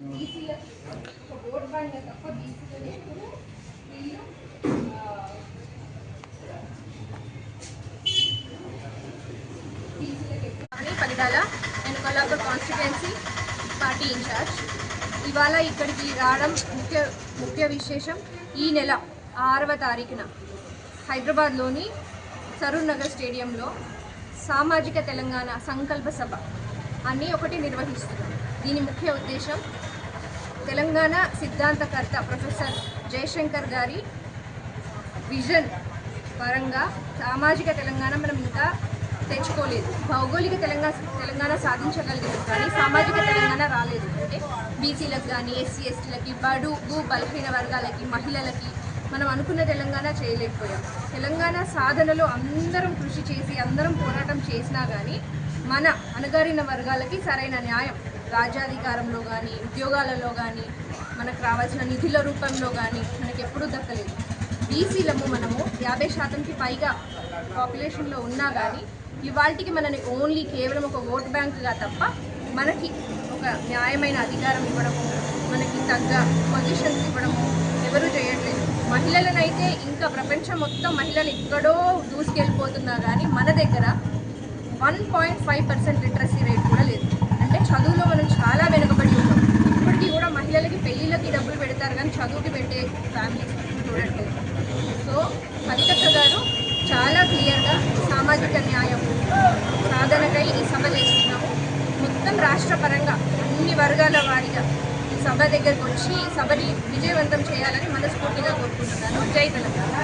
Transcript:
పగిడాల నేను Kollapur constituency party incharge. ఇవాళ ఇక్కడికి రావడం ముఖ్య విశేషం. ఈ నెల 6వ తారీఖున హైదరాబాద్లోని సరూర్ నగర్ స్టేడియంలో సామాజిక తెలంగాణ సంకల్ప సభ అని ఒకటి నిర్వహిస్తున్నాం. దీని ముఖ్య ఉద్దేశం తెలంగాణ సిద్ధాంతకర్త ప్రొఫెసర్ జయశంకర్ గారి విజన్ పరంగా సామాజిక తెలంగాణ మనం ఇంకా తెచ్చుకోలేదు. భౌగోళిక తెలంగాణ సాధించగలిగారు కానీ సామాజిక తెలంగాణ రాలేదు. అంటే బీసీలకు కానీ ఎస్సీ ఎస్టీలకి బడుగు బలహీన వర్గాలకి మహిళలకి మనం అనుకున్న తెలంగాణ చేయలేకపోయాం. తెలంగాణ సాధనలో అందరం కృషి చేసి అందరం పోరాటం చేసినా కానీ మన అణగారిన వర్గాలకి సరైన న్యాయం రాజ్యాధికారంలో కానీ ఉద్యోగాలలో కానీ మనకు రావాల్సిన నిధుల రూపంలో కానీ మనకి ఎప్పుడూ దక్కలేదు. బీసీలము మనము 50% పైగా పాపులేషన్లో ఉన్నా కానీ ఇవాళకి మనని ఓన్లీ కేవలం ఒక ఓట్ బ్యాంకుగా తప్ప మనకి ఒక న్యాయమైన అధికారం ఇవ్వడము మనకి తగ్గ పొజిషన్స్ ఇవ్వడము ఎవరూ చేయట్లేదు. మహిళలనైతే ఇంకా ప్రపంచం మొత్తం మహిళలు ఎక్కడో దూసుకెళ్ళిపోతున్నా కానీ మన దగ్గర 1.5% లిటరసీ రేట్ కూడా లేదు. అంటే చదువులో మనం చాలా వెనుకబడి ఉన్నాం. ఇప్పటికీ కూడా మహిళలకి పెళ్ళిళ్ళకి డబ్బులు పెడతారు కానీ చదువుకి పెట్టే ఫ్యామిలీస్ చూడట్లేదు. సో కవితక్క గారు చాలా క్లియర్గా సామాజిక న్యాయం సాధనకై ఈ సభ చేస్తున్నాము. మొత్తం రాష్ట్ర పరంగా అన్ని వర్గాల వారిగా ఈ సభ దగ్గరకు వచ్చి ఈ సభని విజయవంతం చేయాలని మనస్ఫూర్తిగా కోరుకుంటున్నాను. జై తెలంగాణ.